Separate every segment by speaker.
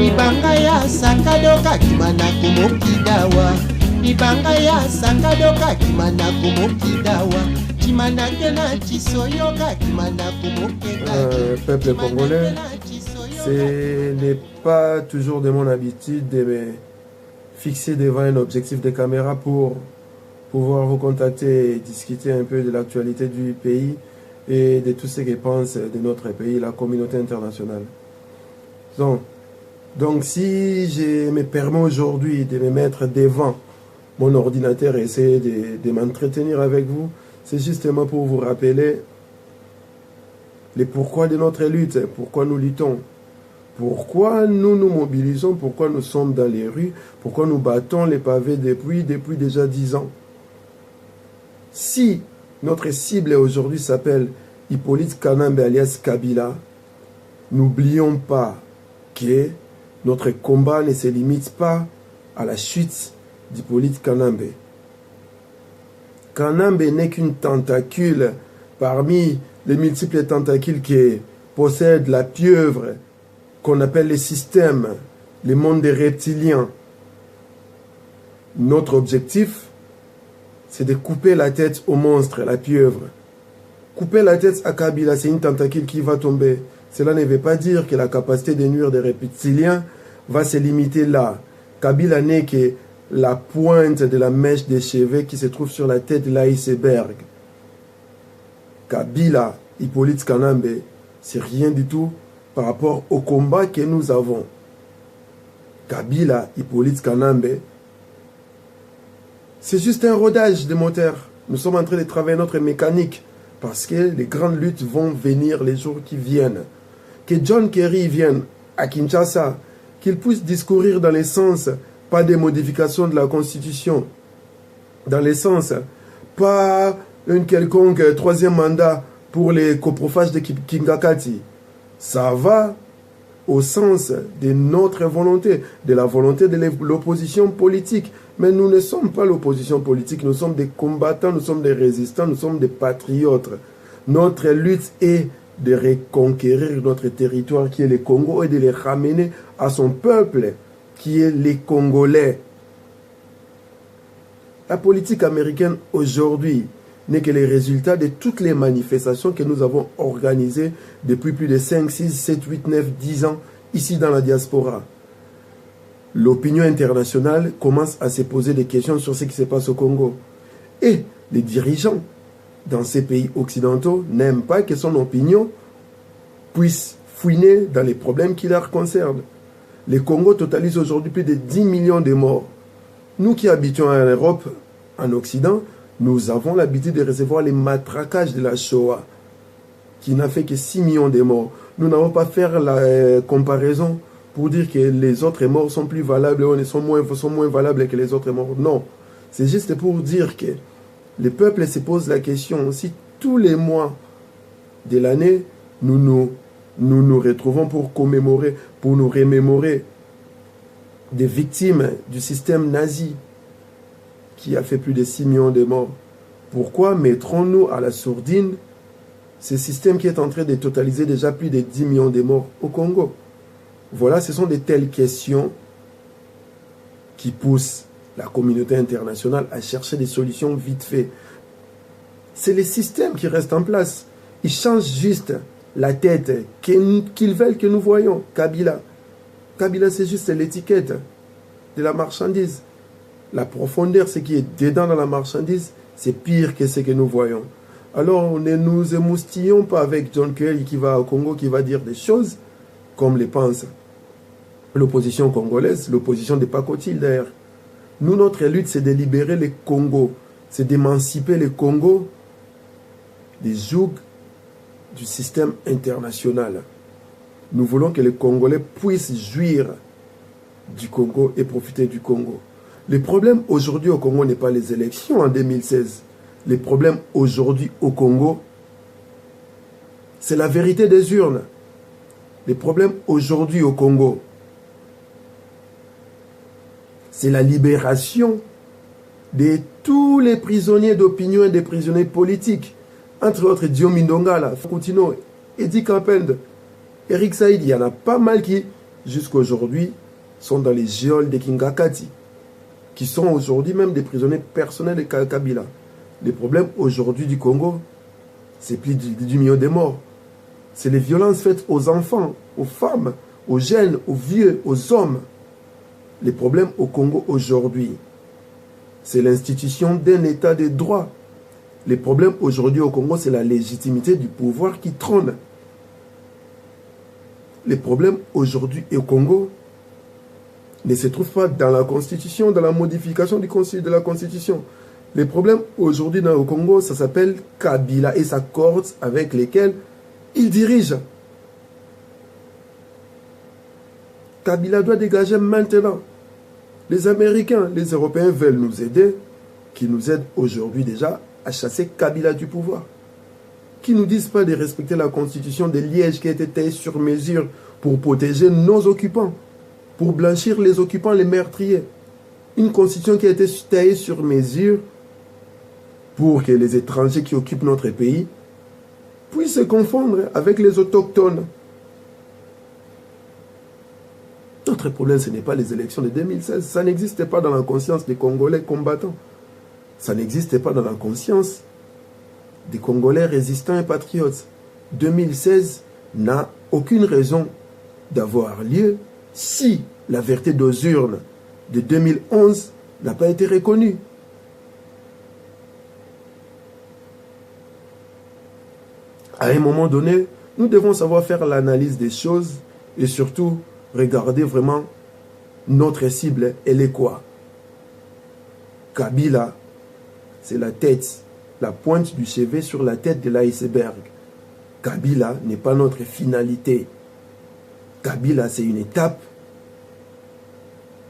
Speaker 1: libanga ya sakadoka kimana kumokidawa libanga ya sakadoka kimana kumokidawa kimana kena chisoyoka kimana kumokeda.
Speaker 2: Peuple congolais, ce n'est pas toujours de mon habitude de me fixer devant un objectif de caméra pour pouvoir vous contacter et discuter un peu de l'actualité du pays et de tout ce que pense de notre pays, la communauté internationale. Donc si je me permets aujourd'hui de me mettre devant mon ordinateur et essayer de m'entretenir avec vous, c'est justement pour vous rappeler les pourquoi de notre lutte, pourquoi nous luttons, pourquoi nous nous mobilisons, pourquoi nous sommes dans les rues, pourquoi nous battons les pavés depuis déjà 10 ans. Si notre cible aujourd'hui s'appelle Hippolyte Kanambe alias Kabila, n'oublions pas que notre combat ne se limite pas à la chute d'Hippolyte Kanambe. Kanambe n'est qu'une tentacule parmi les multiples tentacules que possède la pieuvre qu'on appelle le système, le monde des reptiliens. Notre objectif, c'est de couper la tête au monstre, la pieuvre. Couper la tête à Kabila, c'est une tentacule qui va tomber. Cela ne veut pas dire que la capacité de nuire des reptiliens va se limiter là. Kabila n'est que la pointe de la mèche des cheveux qui se trouve sur la tête de l'iceberg. Kabila, Hippolyte Kanambe, c'est rien du tout par rapport au combat que nous avons. Kabila, Hippolyte Kanambe, c'est juste un rodage de moteur. Nous sommes en train de travailler notre mécanique parce que les grandes luttes vont venir les jours qui viennent. Que John Kerry vienne à Kinshasa, qu'il puisse discourir dans le sens, pas de modification de la Constitution, dans le sens, pas une quelconque troisième mandat pour les coprophages de Kingakati. Ça va au sens de notre volonté, de la volonté de l'opposition politique. Mais nous ne sommes pas l'opposition politique, nous sommes des combattants, nous sommes des résistants, nous sommes des patriotes. Notre lutte est de reconquérir notre territoire qui est le Congo et de les ramener à son peuple qui est les Congolais. La politique américaine aujourd'hui n'est que le résultat de toutes les manifestations que nous avons organisées depuis plus de 5, 6, 7, 8, 9, 10 ans ici dans la diaspora. L'opinion internationale commence à se poser des questions sur ce qui se passe au Congo. Et les dirigeants dans ces pays occidentaux n'aiment pas que son opinion puisse fouiner dans les problèmes qui leur concernent. Le Congo totalise aujourd'hui plus de 10 millions de morts. Nous qui habitons en Europe, en Occident, nous avons l'habitude de recevoir les matraquages de la Shoah, qui n'a fait que 6 millions de morts. Nous n'avons pas fait la comparaison pour dire que les autres morts sont plus valables, ou sont moins valables que les autres morts. Non, c'est juste pour dire que le peuple se pose la question, si tous les mois de l'année, nous nous retrouvons pour commémorer, pour nous remémorer des victimes du système nazi qui a fait plus de 6 millions de morts. Pourquoi mettrons-nous à la sourdine ce système qui est en train de totaliser déjà plus de 10 millions de morts au Congo? Voilà, ce sont de telles questions qui poussent la communauté internationale à chercher des solutions vite fait. C'est le système qui reste en place. Ils changent juste la tête qu'ils veulent que nous voyons. Kabila. Kabila, c'est juste l'étiquette de la marchandise. La profondeur, ce qui est dedans dans la marchandise, c'est pire que ce que nous voyons. Alors, ne nous émoustillons pas avec John Kerry qui va au Congo, qui va dire des choses comme les pense l'opposition congolaise, l'opposition des Pacotil d'ailleurs. Nous, notre lutte, c'est de libérer le Congo, c'est d'émanciper le Congo des jougs du système international. Nous voulons que les Congolais puissent jouir du Congo et profiter du Congo. Le problème aujourd'hui au Congo n'est pas les élections en 2016. Le problème aujourd'hui au Congo, c'est la vérité des urnes. Le problème aujourd'hui au Congo, c'est la libération de tous les prisonniers d'opinion et des prisonniers politiques. Entre autres, Diomi Ndongala, Fokoutino, Edi Kapende, Eric Saïd, il y en a pas mal qui jusqu'aujourd'hui, sont dans les geôles de Kingakati, qui sont aujourd'hui même des prisonniers personnels de Kabila. Les problèmes aujourd'hui du Congo, c'est plus du million de morts. C'est les violences faites aux enfants, aux femmes, aux jeunes, aux vieux, aux hommes. Les problèmes au Congo aujourd'hui, c'est l'institution d'un état de droit. Les problèmes aujourd'hui au Congo, c'est la légitimité du pouvoir qui trône. Les problèmes aujourd'hui au Congo ne se trouvent pas dans la Constitution, dans la modification de la Constitution. Les problèmes aujourd'hui au Congo, ça s'appelle Kabila et sa cohorte avec lesquels il dirige. Kabila doit dégager maintenant. Les Américains, les Européens veulent nous aider, qui nous aident aujourd'hui déjà à chasser Kabila du pouvoir. Qui ne nous disent pas de respecter la constitution de Liège qui a été taillée sur mesure pour protéger nos occupants, pour blanchir les occupants, les meurtriers. Une constitution qui a été taillée sur mesure pour que les étrangers qui occupent notre pays puissent se confondre avec les autochtones. Notre problème, ce n'est pas les élections de 2016. Ça n'existait pas dans la conscience des Congolais combattants. Ça n'existait pas dans la conscience des Congolais résistants et patriotes. 2016 n'a aucune raison d'avoir lieu si la vérité aux urnes de 2011 n'a pas été reconnue. À un moment donné, nous devons savoir faire l'analyse des choses et surtout regarder vraiment notre cible, elle est quoi? Kabila, c'est la tête, la pointe du chevet sur la tête de l'iceberg. Kabila n'est pas notre finalité. Kabila, c'est une étape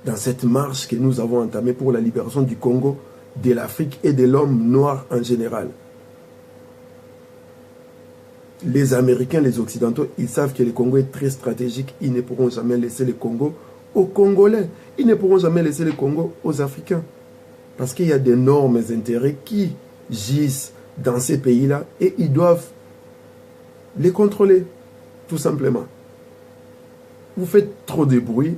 Speaker 2: dans cette marche que nous avons entamée pour la libération du Congo, de l'Afrique et de l'homme noir en général. Les Américains, les Occidentaux, ils savent que le Congo est très stratégique. Ils ne pourront jamais laisser le Congo aux Congolais. Ils ne pourront jamais laisser le Congo aux Africains. Parce qu'il y a d'énormes intérêts qui gisent dans ces pays-là et ils doivent les contrôler, tout simplement. Vous faites trop de bruit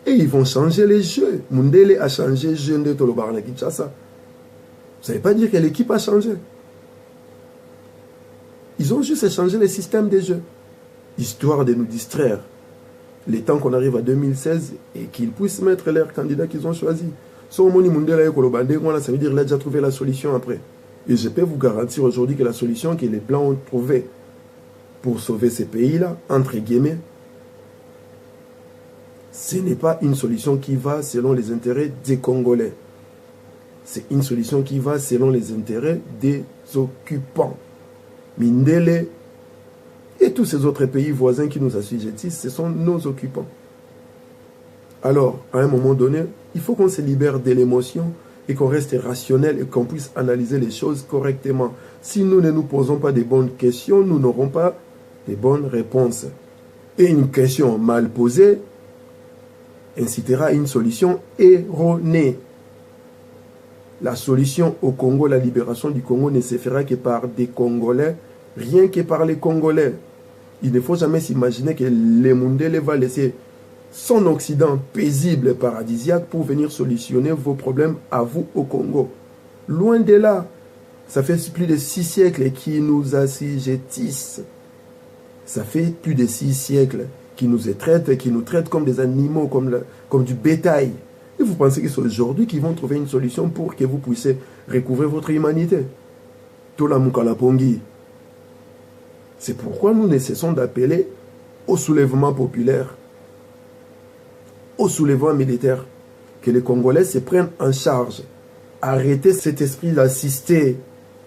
Speaker 2: et ils vont changer les jeux. Mundele a changé le jeu de Tolobarna Kinshasa. Vous ne savez pas dire que l'équipe a changé. Ils ont juste changé le système des jeux, histoire de nous distraire. Le temps qu'on arrive à 2016 et qu'ils puissent mettre leurs candidats qu'ils ont choisis. Ça veut dire qu'il a déjà trouvé la solution après. Et je peux vous garantir aujourd'hui que la solution que les Blancs ont trouvée pour sauver ces pays-là, entre guillemets, ce n'est pas une solution qui va selon les intérêts des Congolais. C'est une solution qui va selon les intérêts des occupants. Mindele et tous ces autres pays voisins qui nous assujettissent, ce sont nos occupants. Alors, à un moment donné, il faut qu'on se libère de l'émotion et qu'on reste rationnel et qu'on puisse analyser les choses correctement. Si nous ne nous posons pas de bonnes questions, nous n'aurons pas de bonnes réponses. Et une question mal posée incitera à une solution erronée. La solution au Congo, la libération du Congo ne se fera que par des Congolais, rien que par les Congolais. Il ne faut jamais s'imaginer que le Mundele va laisser son Occident paisible et paradisiaque pour venir solutionner vos problèmes à vous au Congo. Loin de là, ça fait plus de 6 siècles qu'ils nous assujettissent. Ça fait plus de 6 siècles qu'ils nous traitent comme des animaux, comme du bétail. Et vous pensez que c'est aujourd'hui qu'ils vont trouver une solution pour que vous puissiez recouvrer votre humanité? Tola Mukalapongi. C'est pourquoi nous ne cessons d'appeler au soulèvement populaire, au soulèvement militaire, que les Congolais se prennent en charge. Arrêtez cet esprit d'assister.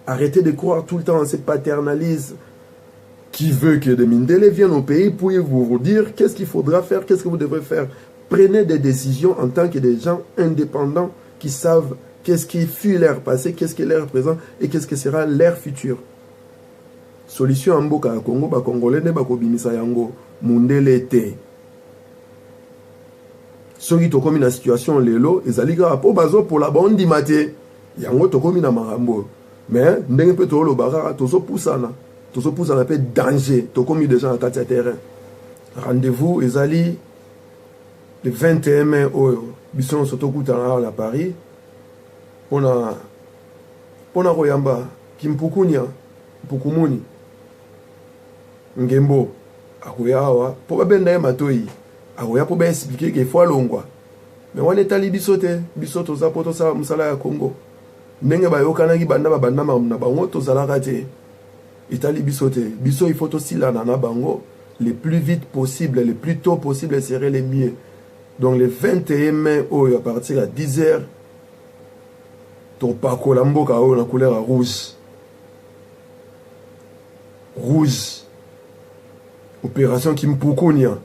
Speaker 2: Arrêtez de croire tout le temps en ce paternalisme qui veut que des Mindele viennent au pays pour vous dire qu'est-ce qu'il faudra faire, qu'est-ce que vous devrez faire. Prenez des décisions en tant que des gens indépendants qui savent qu'est-ce qui fut leur passé, qu'est-ce qui est leur présent et qu'est-ce que sera leur futur. Solution en Mboka à Congo, ba Congolais ne ba kobimisa yango mundele te. Soki tokomi na situation lelo ezali ka po bazo pour la bande dimate. Yango tokomi na marambo. Mais ndenge pe to lo barara tozo poussana pe danger tokomi déjà en kati ya terrain. Rendez-vous ezali le 21 mai oyo biso sotokutana na Paris pona koyamba kimpukunya mpukumuni ngembo akoya awa po babenda ye matoi akoya po baexplike ke fo alongwa me wana etali biso te biso toza po tosala mosala ya Congo ndenge bayokanaki banda babanda na bango tozalaka te etali biso te biso il faut tosilana na bango le plus vite possible, le plus tôt possible serait le mieux. Donc le 21 mai à partir à 10h ton pako la mboka la couleur rouge opération Kimpukunya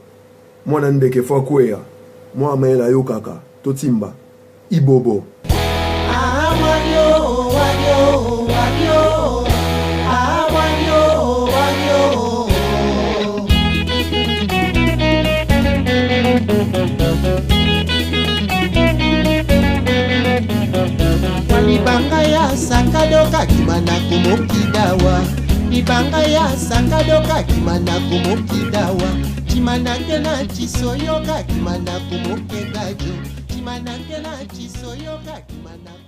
Speaker 2: moi nandeke fwa kwea moi maela yo kaka totimba ibobo
Speaker 1: Libanga ya sakadoka kimana kumokidawa Libanga ya sakadoka kimana kumokidawa Chimanake na chisoyoka kimana kumokegajo Chimanake na chisoyoka kimana